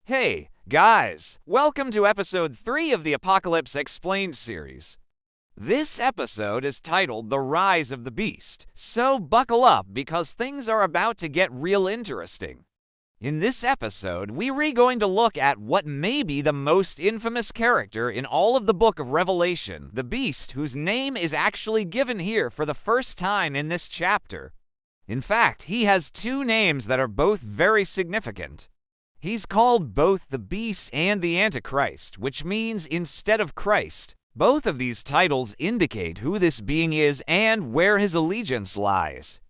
Hey, guys! Welcome to episode 3 of the Apocalypse Explained series. This episode is titled The Rise of the Beast, so buckle up because things are about to get real interesting. In this episode, we're going to look at what may be the most infamous character in all of the book of Revelation, the beast whose name is actually given here for the first time in this chapter. In fact, he has two names that are both very significant. He's called both the Beast and the Antichrist, which means instead of Christ. Both of these titles indicate who this being is and where his allegiance lies.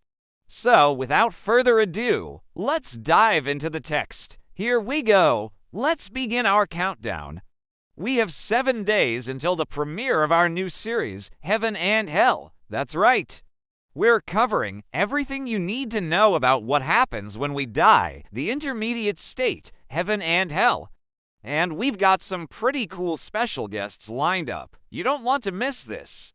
So, without further ado, let's dive into the text. Here we go. Let's begin our countdown. We have 7 days until the premiere of our new series, Heaven and Hell. That's right. We're covering everything you need to know about what happens when we die, the intermediate state, heaven and hell. And we've got some pretty cool special guests lined up. You don't want to miss this.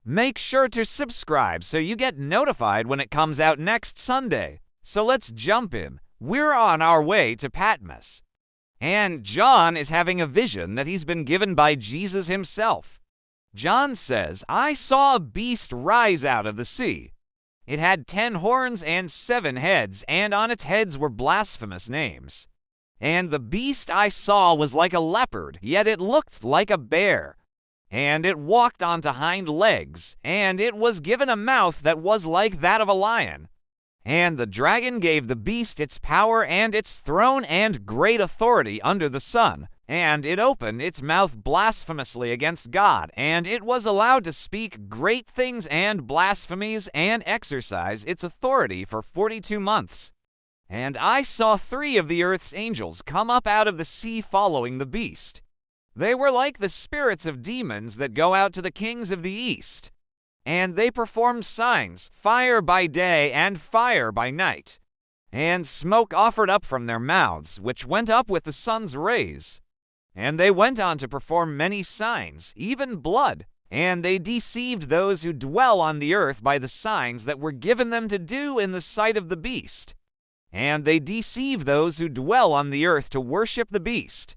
Make sure to subscribe so you get notified when it comes out next Sunday. So let's jump in. We're on our way to Patmos. And John is having a vision that he's been given by Jesus himself. John says, "I saw a beast rise out of the sea. It had 10 horns and 7 heads, and on its heads were blasphemous names. And the beast I saw was like a leopard, yet it looked like a bear. And it walked on 2 hind legs, and it was given a mouth that was like that of a lion. And the dragon gave the beast its power and its throne and great authority under the sun. And it opened its mouth blasphemously against God, and it was allowed to speak great things and blasphemies and exercise its authority for 42 months. And I saw 3 of the earth's angels come up out of the sea following the beast. They were like the spirits of demons that go out to the kings of the east. And they performed signs, fire by day and fire by night. And smoke offered up from their mouths, which went up with the sun's rays. And they went on to perform many signs, even blood. And they deceived those who dwell on the earth by the signs that were given them to do in the sight of the beast. And they deceive those who dwell on the earth to worship the beast.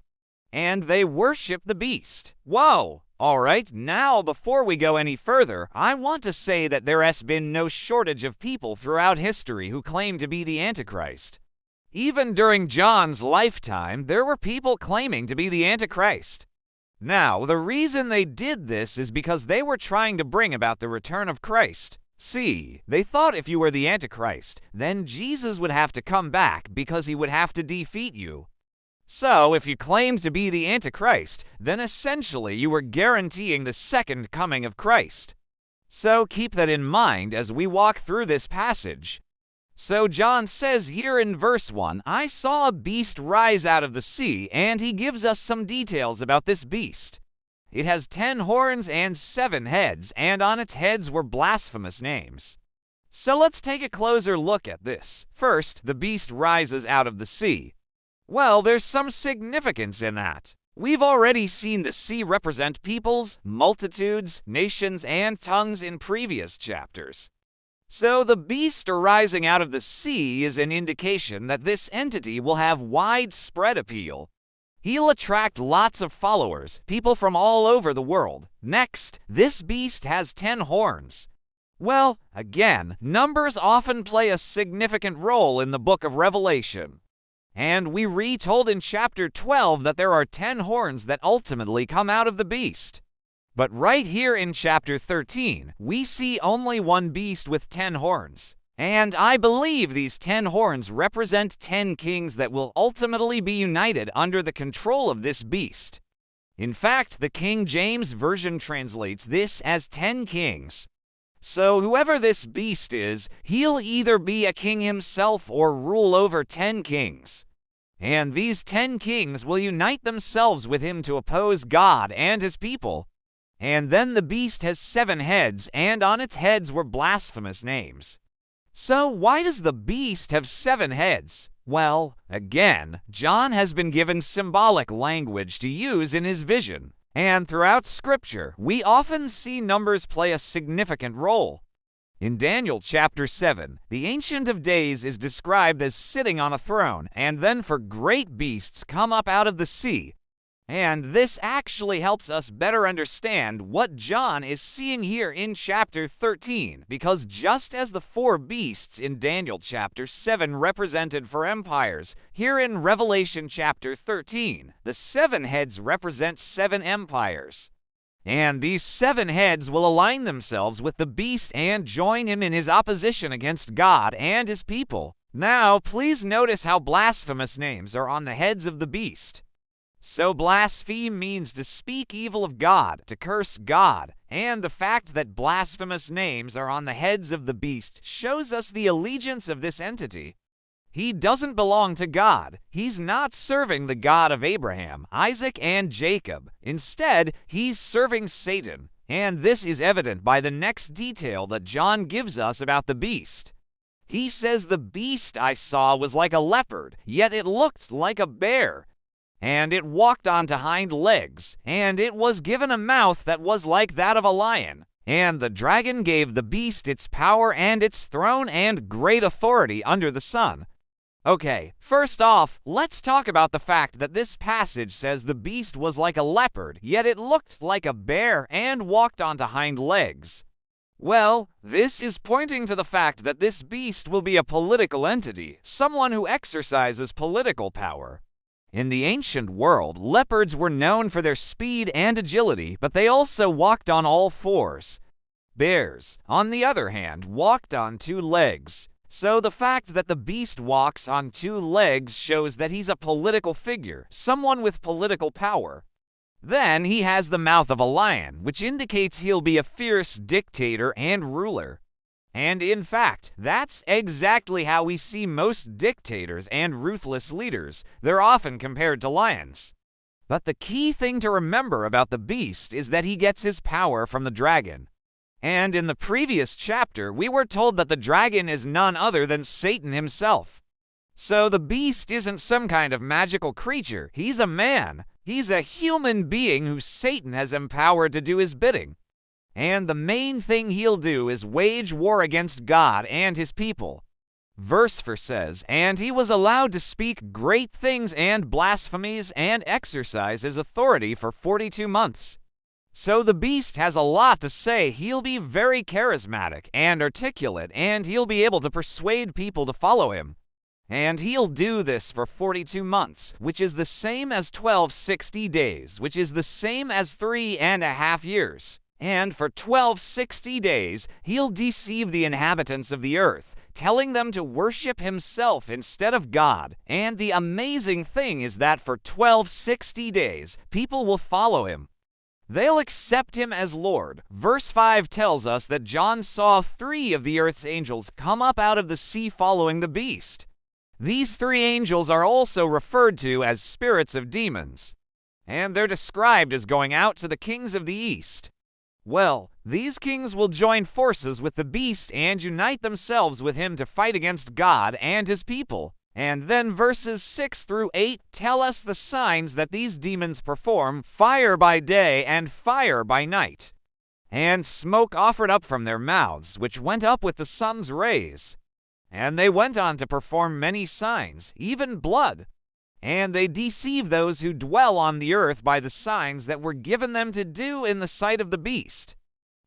And they worship the beast." Whoa! All right, now before we go any further, I want to say that there has been no shortage of people throughout history who claim to be the Antichrist. Even during John's lifetime, there were people claiming to be the Antichrist. Now, the reason they did this is because they were trying to bring about the return of Christ. See, they thought if you were the Antichrist, then Jesus would have to come back because he would have to defeat you. So, if you claimed to be the Antichrist, then essentially you were guaranteeing the second coming of Christ. So keep that in mind as we walk through this passage. So John says here in verse 1, "I saw a beast rise out of the sea," and he gives us some details about this beast. It has 10 horns and 7 heads, and on its heads were blasphemous names. So let's take a closer look at this. First, the beast rises out of the sea. Well, there's some significance in that. We've already seen the sea represent peoples, multitudes, nations, and tongues in previous chapters. So the beast arising out of the sea is an indication that this entity will have widespread appeal. He'll attract lots of followers, people from all over the world. Next, this beast has 10 horns. Well, again, numbers often play a significant role in the book of Revelation. And we retold in chapter 12 that there are 10 horns that ultimately come out of the beast. But right here in chapter 13, we see only one beast with 10 horns. And I believe these 10 horns represent 10 kings that will ultimately be united under the control of this beast. In fact, the King James Version translates this as 10 kings. So whoever this beast is, he'll either be a king himself or rule over 10 kings. And these 10 kings will unite themselves with him to oppose God and his people. And then the beast has 7 heads, and on its heads were blasphemous names. So why does the beast have 7 heads? Well, again, John has been given symbolic language to use in his vision. And throughout Scripture, we often see numbers play a significant role. In Daniel chapter 7, the Ancient of Days is described as sitting on a throne, and then for great beasts come up out of the sea. And this actually helps us better understand what John is seeing here in chapter 13, because just as the four beasts in Daniel chapter 7 represented for empires, here in Revelation chapter 13, the 7 heads represent 7 empires. And these 7 heads will align themselves with the beast and join him in his opposition against God and his people. Now, please notice how blasphemous names are on the heads of the beast. So blaspheme means to speak evil of God, to curse God, and the fact that blasphemous names are on the heads of the beast shows us the allegiance of this entity. He doesn't belong to God. He's not serving the God of Abraham, Isaac, and Jacob. Instead, he's serving Satan, and this is evident by the next detail that John gives us about the beast. He says, "The beast I saw was like a leopard, yet it looked like a bear. And it walked on 2 hind legs, and it was given a mouth that was like that of a lion. And the dragon gave the beast its power and its throne and great authority under the sun." Okay, first off, let's talk about the fact that this passage says the beast was like a leopard, yet it looked like a bear and walked on 2 hind legs. Well, this is pointing to the fact that this beast will be a political entity, someone who exercises political power. In the ancient world, leopards were known for their speed and agility, but they also walked on all 4s. Bears, on the other hand, walked on 2 legs. So the fact that the beast walks on 2 legs shows that he's a political figure, someone with political power. Then he has the mouth of a lion, which indicates he'll be a fierce dictator and ruler. And in fact, that's exactly how we see most dictators and ruthless leaders. They're often compared to lions. But the key thing to remember about the beast is that he gets his power from the dragon. And in the previous chapter, we were told that the dragon is none other than Satan himself. So the beast isn't some kind of magical creature. He's a man. He's a human being who Satan has empowered to do his bidding. And the main thing he'll do is wage war against God and his people. Verse 4 says, "And he was allowed to speak great things and blasphemies and exercise his authority for 42 months. So the beast has a lot to say. He'll be very charismatic and articulate, and he'll be able to persuade people to follow him. And he'll do this for 42 months, which is the same as 1260 days, which is the same as 3.5 years. And for 1260 days, he'll deceive the inhabitants of the earth, telling them to worship himself instead of God. And the amazing thing is that for 1260 days, people will follow him. They'll accept him as Lord. Verse 5 tells us that John saw 3 of the earth's angels come up out of the sea following the beast. These 3 angels are also referred to as spirits of demons, and they're described as going out to the kings of the east. Well, these kings will join forces with the beast and unite themselves with him to fight against God and his people. And then verses 6 through 8 tell us the signs that these demons perform: fire by day and fire by night, and smoke offered up from their mouths, which went up with the sun's rays. And they went on to perform many signs, even blood. And they deceive those who dwell on the earth by the signs that were given them to do in the sight of the beast.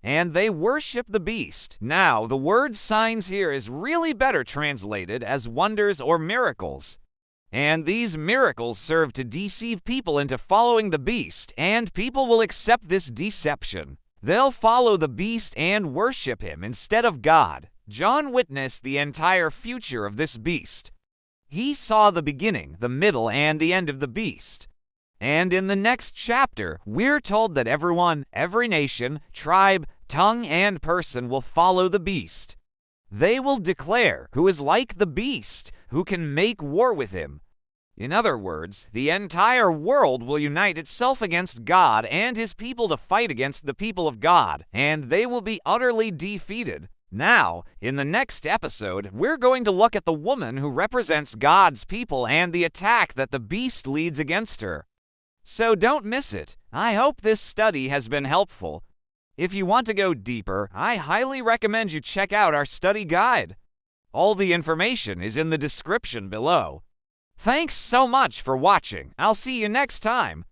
And they worship the beast. Now, the word signs here is really better translated as wonders or miracles. And these miracles serve to deceive people into following the beast, and people will accept this deception. They'll follow the beast and worship him instead of God. John witnessed the entire future of this beast. He saw the beginning, the middle, and the end of the beast. And in the next chapter, we're told that everyone, every nation, tribe, tongue, and person will follow the beast. They will declare who is like the beast, who can make war with him. In other words, the entire world will unite itself against God and his people to fight against the people of God, and they will be utterly defeated. Now, in the next episode, we're going to look at the woman who represents God's people and the attack that the beast leads against her. So don't miss it. I hope this study has been helpful. If you want to go deeper, I highly recommend you check out our study guide. All the information is in the description below. Thanks so much for watching. I'll see you next time.